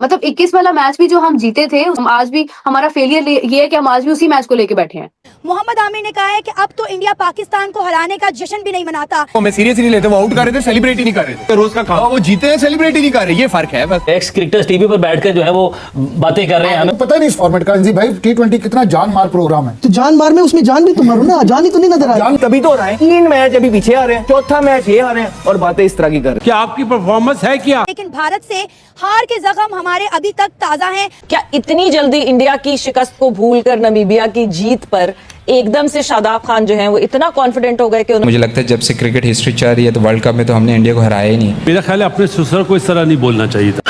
मतलब 21 वाला मैच भी जो हम जीते थे, हम आज भी हमारा फेलियर ये है कि हम आज भी उसी मैच को लेके बैठे हैं। मोहम्मद आमिर ने कहा है कि अब तो इंडिया पाकिस्तान को हराने का जश्न भी नहीं मनाता। मैं सीरियस नहीं लेते, वो आउट कर रहे थे, सेलिब्रेट ही नहीं कर रहे थे। रोज का काम, वो जीते हैं, सेलिब्रेट ही नहीं कर रहे, ये फर्क है बस। एक्स क्रिकेटर्स टीवी पर बैठकर जो है वो बातें कर रहे हैं। हमें पता नहीं इस फॉर्मेट का भाई T20 कितना जान मार प्रोग्राम है। तो जान मार में उसमें जान भी तो मारो ना, जान ही तो नहीं नजर आ रही। तभी तो हो रहा है, 3 मैच अभी पीछे आ रहे हैं, चौथा मैच ये आ रहे हैं और बातें इस तरह की कर रहे हैं। क्या आपकी परफॉर्मेंस है क्या? लेकिन भारत से हार के जख्म हमारे अभी तक ताजा हैं। क्या इतनी जल्दी इंडिया की शिकस्त को भूलकर नमीबिया की जीत पर एकदम से शादाब खान जो हैं वो इतना कॉन्फिडेंट हो गए कि मुझे लगता है जब से क्रिकेट हिस्ट्री चल रही है तो वर्ल्ड कप में तो हमने इंडिया को हराया ही नहीं। मेरा ख्याल है अपने ससुर को इस तरह नहीं बोलना चाहिए था।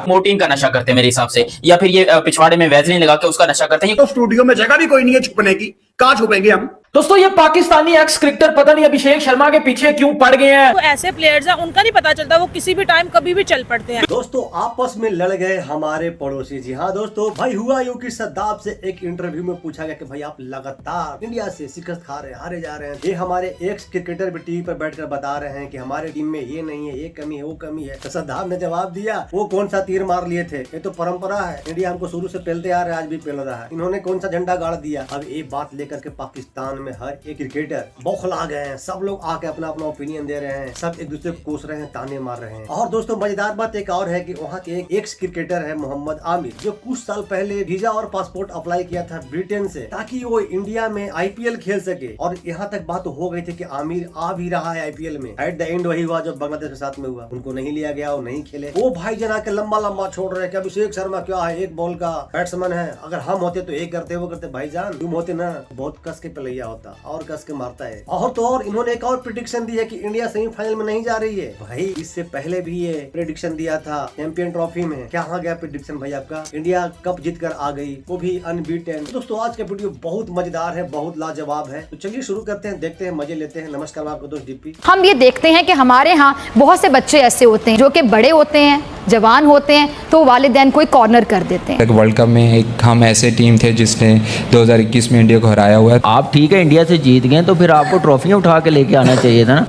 मोर्टीन का नशा करते हैं मेरे हिसाब से, या फिर ये पिछवाड़े में वैसलीन लगा के उसका नशा करते हैं। तो स्टूडियो में जगह भी कोई नहीं है छुपने की, कहाँ छुपेंगे हम? दोस्तों ये पाकिस्तानी एक्स क्रिकेटर पता नहीं अभिषेक शर्मा के पीछे क्यों पड़ गए हैं। तो ऐसे प्लेयर्स हैं, उनका नहीं पता चलता, वो किसी भी टाइम कभी भी चल पड़ते हैं। दोस्तों आपस में लड़ गए हमारे पड़ोसी। जी हाँ दोस्तों, भाई हुआ यूं कि सद्दाब से एक इंटरव्यू में पूछा गया कि भाई आप लगातार इंडिया से शिकस्त खा रहे हैं, हारे जा रहे हैं। ये हमारे एक्स क्रिकेटर भी टीवी पर बैठकर बता रहे हैं कि हमारे टीम में ये नहीं है, ये कमी है, वो कमी है। तो सद्दाब ने जवाब दिया, वो कौन सा तीर मार लिए थे, ये तो परंपरा है, इंडिया हमको शुरू से पेलते आ रहा है, आज भी पेल रहा है। इन्होंने कौन सा झंडा गाड़ दिया। अब ये बात लेकर के पाकिस्तान में हर एक क्रिकेटर बौखला गए हैं। सब लोग आके अपना अपना ओपिनियन दे रहे हैं, सब एक दूसरे को कोस रहे हैं, ताने मार रहे हैं। और दोस्तों मजेदार बात एक और है कि वहाँ के एक एक्स क्रिकेटर है मोहम्मद आमिर, जो कुछ साल पहले वीजा और पासपोर्ट अप्लाई किया था ब्रिटेन से, ताकि वो इंडिया में IPL खेल सके। और यहाँ तक बात हो गई थी कि आमिर आ भी रहा है IPL में। एट द एंड वही हुआ जो बांग्लादेश के साथ में हुआ, उनको नहीं लिया गया, वो नहीं खेले। वो भाई जना के लंबा लंबा छोड़ रहे हैं कि अभिषेक शर्मा क्या है, एक बॉल का बैट्समैन है, अगर हम होते तो एक करते, वो करते। भाईजान तुम होते ना बहुत कस के पलैया होता और कस के मारता है। और तो और इन्होंने एक और प्रेडिक्शन दी है कि इंडिया सेमीफाइनल में नहीं जा रही है। भाई इससे पहले भी ये प्रेडिक्शन दिया था चैंपियन ट्रॉफी में। क्या गया प्रेडिक्शन भाई आपका? इंडिया कप जीत कर आ गई, वो भी अनबीटेन। दोस्तों आज का वीडियो बहुत मजेदार है, बहुत लाजवाब है, तो चलिए शुरू करते हैं, देखते हैं, मजे लेते हैं। नमस्कार, मैं आपका दोस्त DP। हम ये देखते हैं कि हमारे यहाँ बहुत से बच्चे ऐसे होते हैं जो कि बड़े होते हैं, जवान होते हैं, तो वालिदैन कोई कॉर्नर कर देते हैं। वर्ल्ड कप में एक हम ऐसे टीम थे जिसने 2021 में इंडिया को हराया हुआ है। आप ठीक है इंडिया से जीत गए तो फिर आपको ट्रॉफियां उठा के लेके आना चाहिए था ना।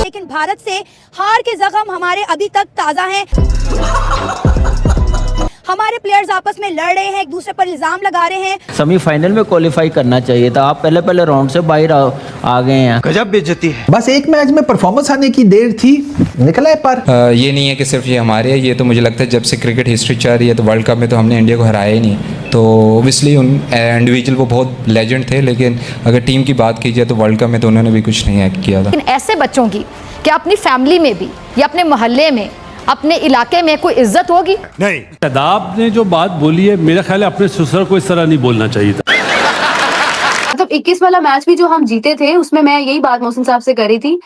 लेकिन भारत से हार के जख्म हमारे अभी तक ताजा हैं। हमारे प्लेयर्स आपस में लड़ रहे हैं, एक दूसरे पर इल्जाम लगा रहे हैं। सेमीफाइनल में क्वालिफाई करना चाहिए था, आप पहले राउंड से बाहर आ गए हैं। गजब बेइज्जती है। बस एक मैच में परफॉर्मेंस आने की देर थी, निकला है पर ये नहीं है कि सिर्फ ये हमारे है, ये तो मुझे लगता है जब से क्रिकेट हिस्ट्री चल रही है तो वर्ल्ड कप में तो हमने इंडिया को हराया ही नहीं। तो ओबियसली उन इंडिविजुअल वो बहुत लेजेंड थे, लेकिन अगर टीम की बात की जाए तो वर्ल्ड कप में तो उन्होंने भी कुछ नहीं किया था। लेकिन ऐसे बच्चों की क्या अपनी फैमिली में भी या अपने मोहल्ले में, अपने इलाके में कोई इज्जत होगी? नहीं। सदाब ने जो बात बोली है, मेरा ख्याल है अपने ससुर को इस तरह नहीं बोलना चाहिए था। मतलब 21 वाला मैच भी जो हम जीते थे, उसमें मैं यही बात मोहसिन साहब से करी थी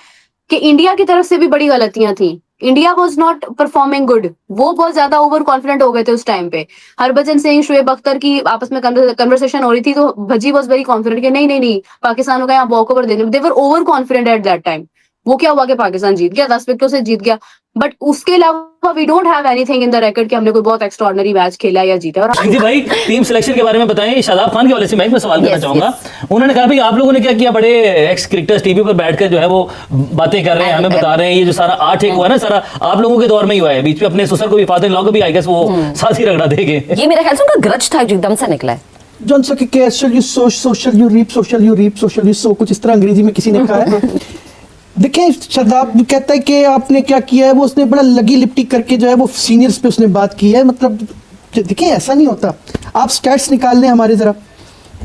कि इंडिया की तरफ से भी बड़ी गलतियां थी। India was not performing good, वो बहुत ज्यादा ओवर कॉन्फिडेंट हो गए थे उस टाइम पे। हरभजन सिंह, शुएब अख्तर की आपस में कन्वर्सेशन हो रही थी, तो भज्जी वॉज वेरी कॉन्फिडेंट कि नहीं पाकिस्तान को यहाँ वॉक ओवर देने। They were over confident at that time. वो क्या हुआ कि पाकिस्तान जीत गया, 10 विकेटों से जीत गया, बट उसके अलावा we don't have anything in the record कि हमने कोई बहुत एक्स्ट्राऑर्डिनरी मैच खेला या जीता। और जी भाई टीम सिलेक्शन के बारे में बताएं। शादाब खान के हवाले से मैं सवाल करना चाहूंगा। उन्होंने कहा भाई आप लोगों ने क्या किया, बड़े एक्स क्रिकेटर्स टीवी पर बैठकर जो है वो बातें कर रहे हैं, हमें बता रहे हैं ये जो सारा आर्ट एक हुआ ना, सारा आप लोगों के दौर में ही हुआ है। बीच में अपने ससुर को भी, फादर इन लॉ को भी आई गेस वो साथ ही रगड़ा देंगे। ये मेरा ख्याल से उनका ग्रज था जो एकदम से निकला है। जॉन सो कि so shall you so shall you reap, so shall you reap, so shall you sow, कुछ इस तरह अंग्रेजी में किसी ने कहा है। देखिए शदाब कहता है कि आपने क्या किया है, वो उसने बड़ा लगी लिपटी करके जो है वो सीनियर्स पे उसने बात की है। मतलब देखिए ऐसा नहीं होता। आप स्टैट्स निकाल लें हमारे, जरा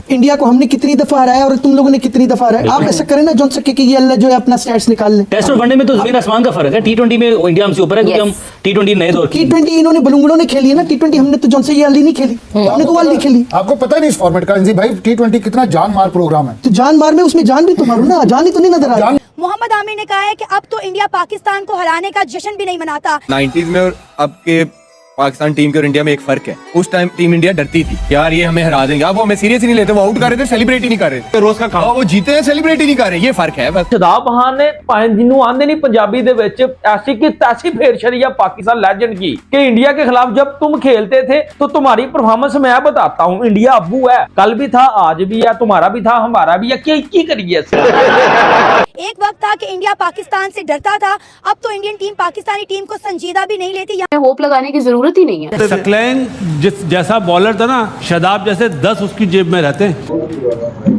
इंडिया को हमने कितनी दफा हराया और तुम लोगों ने कितनी दफा हराया। आप ऐसा करें ना जॉन सके कि ये अल्लाह जो है अपना स्टैट्स निकाल लें। टेस्ट और वनडे में तो जमीन आसमान का फर्क है। T20 में इंडिया हमसे ऊपर है क्योंकि हम T20 नए दौर की। T20 इन्होंने बलूंगड़ों ने खेली है ना, T20 हमने तो जॉन से ये अली नहीं खेली, हमने तो वाली खेली। आपको पता नहीं इस फॉर्मेट का भाई T20 कितना जान मार प्रोग्राम है। तो जान मार में उसमें जान भी तो मारो ना, जान ही तो नहीं नजर आ रही। मोहम्मद आमिर ने कहा है कि अब तो इंडिया पाकिस्तान को हराने का जश्न भी नहीं मनाता। 90s में और अब के पाकिस्तान टीम के और इंडिया में एक फर्क है। उस टाइम टीम इंडिया डरती थी यार ये हमें हरा देंगे, अब वो हमें सीरियस ही नहीं लेते, वो आउट कर रहे थे सेलिब्रेट ही नहीं कर रहे थे, रोज का काम वो जीते हैं सेलिब्रेट ही नहीं कर रहे, ये फर्क है बस। शदाब खान ने जिन्हों आंदे नहीं पंजाबी दे विच ऐसी की तैसी फेर छड़ी पाकिस्तान लेजेंड की कि इंडिया के खिलाफ जब तुम खेलते थे तो तुम्हारी परफॉर्मेंस मैं बताता हूँ, इंडिया अब्बू है, कल भी था, आज भी है, तुम्हारा भी था, हमारा भी है, क्या करिए। एक वक्त था कि इंडिया पाकिस्तान से डरता था, अब तो इंडियन टीम पाकिस्तानी टीम को संजीदा भी नहीं लेती। होप लगाने की जरूरत ही नहीं है। सकलैन जैसा बॉलर था ना, शदाब जैसे 10 उसकी जेब में रहते हैं।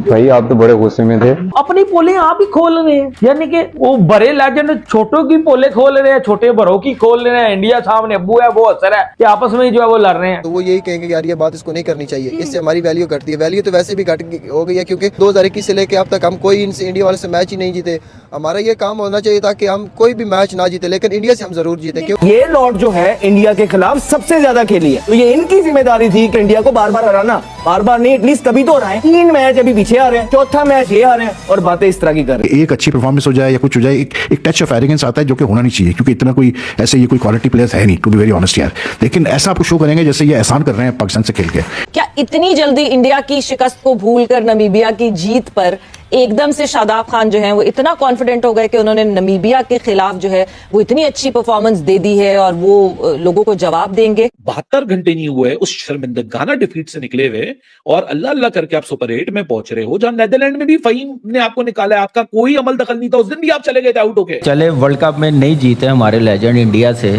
भाई आप तो बड़े गुस्से में थे। अपनी पोले आप ही खोल रहे हैं, यानी कि वो बड़े लेजेंड छोटों की पोले खोल रहे हैं, छोटे बड़ों की खोल रहे हैं। इंडिया सामने अब्बू है, वो असर है कि आपस में ही जो है वो लड़ रहे हैं। तो वो यही कहेंगे यार ये बात इसको नहीं करनी चाहिए, इससे हमारी वैल्यू घटती है। वैल्यू तो वैसे भी घट हो गई है क्योंकि 2021 से लेके अब तक हम कोई इंडिया वाले से मैच ही नहीं जीते। हमारा ये काम होना चाहिए था कि हम कोई भी मैच ना जीते लेकिन इंडिया से हम जरूर जीते। ये लॉट जो है इंडिया के खिलाफ सबसे ज्यादा खेली है, तो ये इनकी जिम्मेदारी थी कि इंडिया को बार बार हराना, बार बार नहीं एटलीस्ट कभी तो हराएं। 3 मैच अभी पीछे आ रहे हैं, चौथा मैच ये आ रहे हैं और बातें इस तरह की कर रहे हैं। एक अच्छी परफॉर्मेंस हो जाए या कुछ हो जाए, एक टच ऑफ एरोगेंस आता है जो कि होना नहीं चाहिए, क्योंकि इतना कोई ऐसे ये कोई क्वालिटी प्लेयर्स है नहीं, टू बी वेरी ऑनेस्ट यार। लेकिन ऐसा आपको शो करेंगे जैसे ये एहसान कर रहे हैं पाकिस्तान से खेल के। क्या इतनी जल्दी इंडिया की शिकस्त को भूलकर नमीबिया की जीत पर एकदम से शादाब खान जो है वो इतना कॉन्फिडेंट हो गए कि उन्होंने नमीबिया के खिलाफ जो है वो इतनी अच्छी परफॉर्मेंस दे दी है और वो लोगों को जवाब देंगे। 72 घंटे नहीं हुए उस शर्मिंदगाना डिफीट से निकले हुए और अल्लाह अल्लाह करके आप सुपर 8 में पहुंच रहे हो, जहां नेदरलैंड में भी फहीम ने आपको निकाला है, आपका कोई अमल दखल नहीं था, उस दिन भी आप चले गए थे आउट होके। चले वर्ल्ड कप में नहीं जीते हमारे लेजेंड इंडिया से,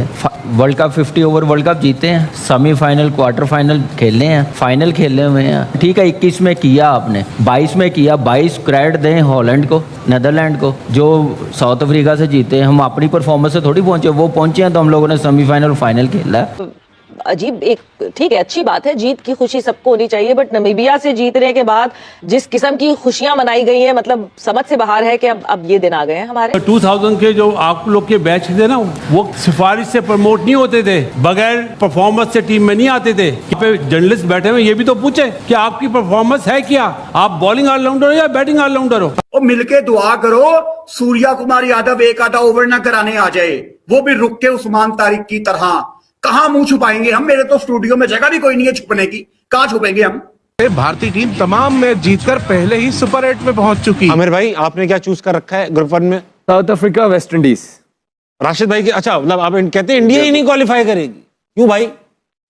world cup 50 over world cup जीते हैं, सेमीफाइनल क्वार्टर फाइनल खेले हैं, फाइनल खेले हुए हैं। ठीक है 21 में किया आपने, 22 में किया, 22 क्रेडिट दें हॉलैंड को, नेदरलैंड को जो साउथ अफ्रीका से जीते। हम अपनी परफॉर्मेंस से थोड़ी पहुंचे, वो पहुंचे हैं तो हम लोगों ने सेमीफाइनल फाइनल खेला है। अजीब एक ठीक है अच्छी बात है, जीत की खुशी सबको होनी चाहिए, बट नमीबिया से जीतने के बाद जिस किस्म की खुशियां मनाई गई है मतलब समझ से बाहर है कि अब ये दिन आ गए हैं हमारे। 2000 के जो आप लोग के बैच थे ना, वो सिफारिश से प्रमोट नहीं होते थे, बगैर परफॉर्मेंस से टीम में नहीं आते थे। जर्नलिस्ट बैठे हुए ये भी तो पूछे कि आपकी परफॉर्मेंस है क्या, आप बॉलिंग ऑलराउंडर हो या बैटिंग ऑलराउंडर हो। और मिलके दुआ करो सूर्या कुमार यादव एक आधा ओवर ना कराने आ जाए, वो भी रुक के उस्मान तारिक की तरह। कहां मुंह छुपाएंगे हम, मेरे तो स्टूडियो में जगह भी कोई नहीं है छुपने की, कहां छुपेंगे हम। भारतीय टीम तमाम मैच जीतकर पहले ही सुपर 8 में पहुंच चुकी। आमिर भाई आपने क्या चूज कर रखा है ग्रुप 1 में? South Africa, West Indies. Rashid भाई अच्छा मतलब आप कहते हैं इंडिया ही नहीं क्वालिफाई करेगी, क्यों भाई?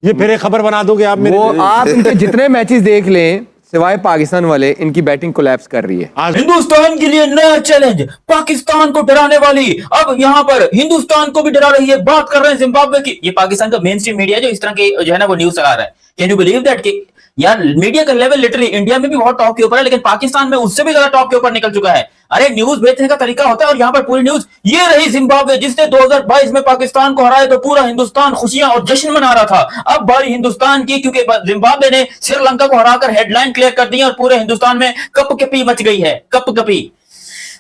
ये फिर एक खबर बना दोगे आप मेरे? वो आप इनके जितने मैचेस देख लें सिवाय पाकिस्तान वाले, इनकी बैटिंग कोलैप्स कर रही है। हिंदुस्तान के लिए नया चैलेंज, पाकिस्तान को डराने वाली अब यहाँ पर हिंदुस्तान को भी डरा रही है। बात कर रहे हैं जिम्बाब्वे की। ये पाकिस्तान का मेन स्ट्रीम मीडिया जो इस तरह की जो है ना वो न्यूज चला रहा है। कैन यू बिलीव दैट कि यार मीडिया का लेवल लिटरली इंडिया में भी बहुत टॉप के ऊपर है, लेकिन पाकिस्तान में उससे भी ज्यादा टॉप के ऊपर निकल चुका है। अरे न्यूज बेचने का तरीका होता है और यहाँ पर पूरी न्यूज ये रही। जिम्बाब्वे जिसने 2022 में पाकिस्तान को हराया तो पूरा हिंदुस्तान खुशियां और जश्न मना रहा था। अब बारी हिंदुस्तान की, क्योंकि जिम्बाब्वे ने श्रीलंका को हराकर हेडलाइन क्लियर कर दी और पूरे हिंदुस्तान में कपकपी मच गई है। कपकपी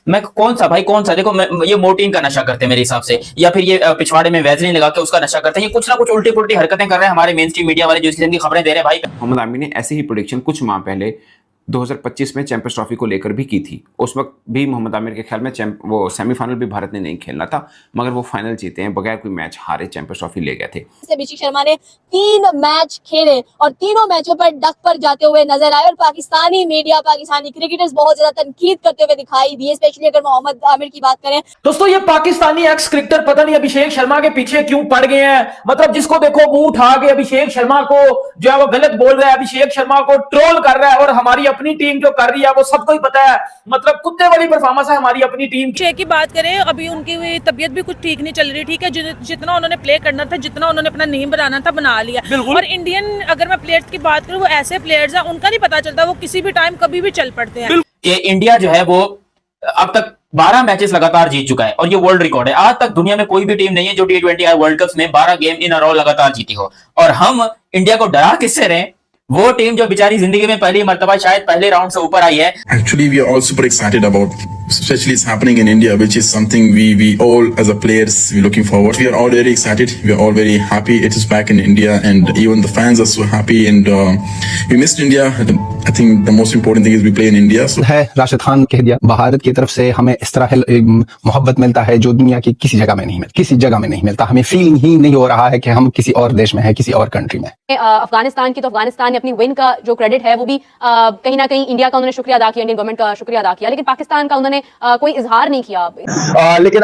मैं कौन सा भाई कौन सा, देखो ये मोर्टीन का नशा करते हैं मेरे हिसाब से, या फिर ये पिछवाड़े में वैसलीन लगा के उसका नशा करते हैं। ये कुछ ना कुछ उल्टी पुल्टी हरकतें कर रहे हैं हमारे मेन स्ट्रीम मीडिया वाले जो इस किस्म की खबरें दे रहे हैं। भाई मोहम्मद आमिर ने ऐसी ही प्रेडिक्शन कुछ माह पहले 2025 में चैंपियंस ट्रॉफी को लेकर भी की थी। उस वक्त भी मोहम्मद आमिर के ख्याल में वो सेमीफाइनल भी भारत ने नहीं खेलना था, मगर वो फाइनल जीते हैं, बगैर कोई मैच हारे चैंपियंस ट्रॉफी ले गए थे। अभिषेक शर्मा ने 3 मैच खेले और तीनों मैचों पर डक पर जाते हुए नजर आए और पाकिस्तानी मीडिया, पाकिस्तानी क्रिकेटर्स बहुत ज्यादा तनकीद करते हुए दिखाई दिए, स्पेशली अगर मोहम्मद आमिर की बात करें। दोस्तों ये पाकिस्तानी एक्स क्रिकेटर पता नहीं अभिषेक शर्मा के पीछे क्यों पड़ गए हैं। मतलब जिसको देखो मुंह उठा के अभिषेक शर्मा को जो है वो गलत बोल रहा है, अभिषेक शर्मा को ट्रोल कर रहा है, और हमारी अपनी टीम जो कर रही है वो सबको ही पता है। मतलब कुत्ते वाली परफॉर्मेंस है हमारी अपनी टीम की। बात करें अभी उनकी तबीयत भी कुछ ठीक नहीं चल रही, ठीक है, जितना उन्होंने प्ले करना था, जितना उन्होंने अपना नेम बनाना था बना लिया। और इंडियन अगर मैं प्लेयर्स की बात करूं, वो ऐसे प्लेयर्स हैं उनका नहीं पता चलता, वो किसी भी टाइम कभी भी चल पड़ते हैं। ये इंडिया जो है वो अब तक 12 मैचेस लगातार जीत चुका है और ये वर्ल्ड रिकॉर्ड है। आज तक दुनिया में कोई भी टीम नहीं है जो T20 वर्ल्ड कप में 12 गेम इन अ रो लगातार जीती हो। और हम इंडिया को डरा किससे रहे? वो टीम जो बेचारी जिंदगी में पहली मर्तबा शायद पहले राउंड से ऊपर आई है। Actually, we are all super excited about, especially it's happening in India, which is something we all as a players we're looking forward. We are all very excited. We are all very happy. It is back in India, and even the fans are so happy. And we missed India. I think the most important thing is we play in India. So है राशिद खान कह दिया, भारत की तरफ से हमें इस तरह मोहब्बत मिलता है जो दुनिया की किसी जगह में नहीं मिलता, किसी जगह में नहीं मिलता। हमें फीलिंग ही नहीं हो रहा है कि हम किसी और देश में है, किसी और कंट्री में। अफगानिस्तान की तो अफगानिस्तान ने अपनी विन का जो क्रेडिट है वो भी कहीं ना कहीं इंडिया का उन्होंने शुक्रिया अदा किया, इंडियन गवर्नमेंट का शुक्रिया अदा किया, लेकिन पाकिस्तान का उन्होंने कोई इजहार नहीं किया। लेकिन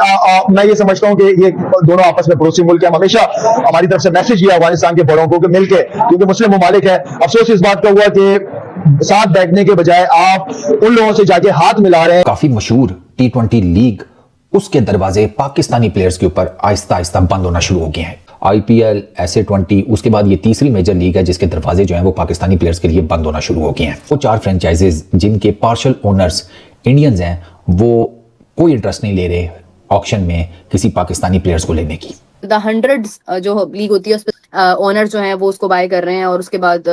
मैं ये समझता हूँ कि ये दोनों आपस में पड़ोसी मुल्क है, हमेशा हमारी तरफ से मैसेज किया अफगानिस्तान के बड़ों को कि मिलके, क्योंकि मुस्लिम ममालिक है, अफसोस इस बात का हुआ कि साथ बैठने के बजाय आप उन लोगों से जाके हाथ मिला रहे हैं। काफी मशहूर T20 लीग, उसके दरवाजे पाकिस्तानी प्लेयर्स के ऊपर आहिस्ता आहिस्ता बंद होना शुरू हो गए हैं। IPL, SA20, उसके बाद ये तीसरी मेजर लीग है जिसके दरवाजे जो हैं वो पाकिस्तानी प्लेयर्स के लिए बंद होना शुरू हो गए हैं। वो 4 फ्रेंचाइजेज जिनके पार्शियल ओनर्स इंडियंस हैं, वो कोई इंटरेस्ट नहीं ले रहे ऑक्शन में किसी पाकिस्तानी प्लेयर्स को लेने की। द हंड्रेड्स जो लीग होती है उस पर ओनर जो हैं वो उसको बाय कर रहे हैं, और उसके बाद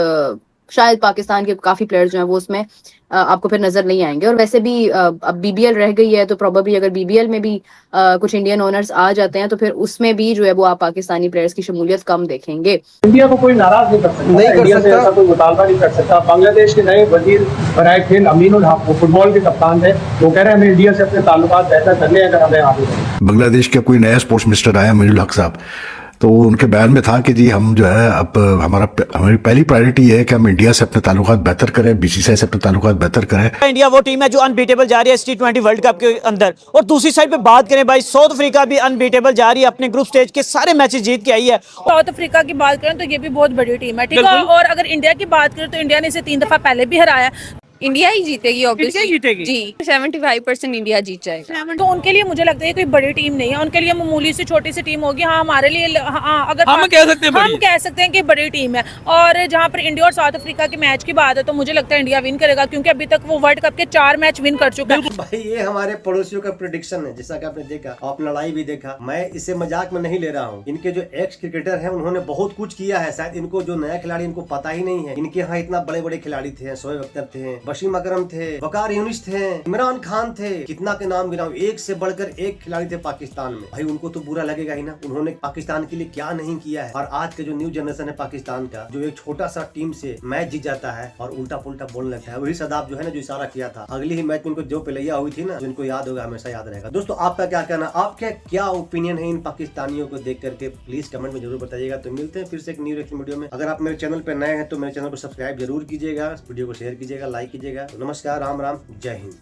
शायद पाकिस्तान के काफी प्लेयर्स जो हैं वो उसमें आपको फिर नजर नहीं आएंगे। और वैसे भी अब BBL रह गई है, तो प्रोबेबली अगर BBL में भी कुछ इंडियन ओनर्स आ जाते हैं तो फिर उसमें भी जो है वो आप पाकिस्तानी प्लेयर्स की शमूलियत कम देखेंगे। इंडिया को कोई नाराज नहीं कर सकता, नहीं कर सकता, ऐसा कोई मुतालबा नहीं कर सकता। बांग्लादेश के नए वजीर बराए खेल अमीनुल हक, वो फुटबॉल के कप्तान थे, वो कह रहे हैं हमें इंडिया से अपने ताल्लुकात बेहतर करने हैं अगर हमें आगे। बांग्लादेश का कोई नया स्पोर्ट्स मिनिस्टर आया अमीनुल हक साहब, तो उनके बयान में था कि जी हम जो है अब हमारी पहली प्रायोरिटी है कि हम इंडिया से अपने ताल्लुकात बेहतर करें, BCCI से अपने ताल्लुकात बेहतर करें। इंडिया वो टीम है जो अनबीटेबल जा रही है T20 वर्ल्ड कप के अंदर, और दूसरी साइड पे बात करें भाई, साउथ अफ्रीका भी अनबीटेबल जा रही है, अपने ग्रुप स्टेज के सारे मैचेस जीत के आई है। साउथ अफ्रीका की बात करें तो ये भी बहुत बड़ी टीम है, ठीक है। और अगर इंडिया की बात करें तो इंडिया ने इसे 3 दफा पहले भी हराया। इंडिया ही जीतेगी ऑब्वियसली, जीतेगी जी 75% इंडिया जीत जाएगा। तो उनके लिए मुझे लगता है कोई बड़ी टीम नहीं है, उनके लिए मामूली सी छोटी सी टीम होगी। हाँ हमारे लिए अगर हम कह सकते हैं कि बड़ी टीम है। और जहाँ पर इंडिया और साउथ अफ्रीका के मैच की बात है तो मुझे लगता है इंडिया विन करेगा, क्योंकि अभी तक वो वर्ल्ड कप के 4 मैच विन कर चुका है। भाई ये हमारे पड़ोसियों का प्रेडिक्शन है, जैसा कि आपने देखा, आप लड़ाई भी देखा। मैं इसे मजाक में नहीं ले रहा हूँ। इनके जो एक्स क्रिकेटर हैं उन्होंने बहुत कुछ किया है, शायद इनको जो नया खिलाड़ी इनको पता ही नहीं है। इनके यहाँ इतना बड़े बड़े खिलाड़ी थे, शोएब अख्तर थे, वसीम अकरम थे, वकार यूनिस थे, इमरान खान थे, कितना के नाम गिनाऊं, एक से बढ़कर एक खिलाड़ी थे पाकिस्तान में। भाई उनको तो बुरा लगेगा ही ना, उन्होंने पाकिस्तान के लिए क्या नहीं किया है। और आज के जो न्यू जनरेशन है पाकिस्तान का, जो एक छोटा सा टीम से मैच जीत जाता है और उल्टा पुल्टा बोलने लगता है, वही शदाब जो है ना जो इशारा किया था अगली ही मैच में उनको जो पिलैया हुई थी ना, जिनको याद होगा हमेशा याद रहेगा। दोस्तों आपका क्या कहना, आपका क्या ओपिनियन है इन पाकिस्तानियों को देख करके, प्लीज कमेंट में जरूर बताइएगा। तो मिलते हैं फिर से एक न्यू रिएक्शन वीडियो में। अगर आप मेरे चैनल पर नए हैं तो मेरे चैनल को सब्सक्राइब जरूर कीजिएगा, वीडियो को शेयर कीजिएगा, लाइक कीजिएगा। तो नमस्कार, राम राम, जय हिंद।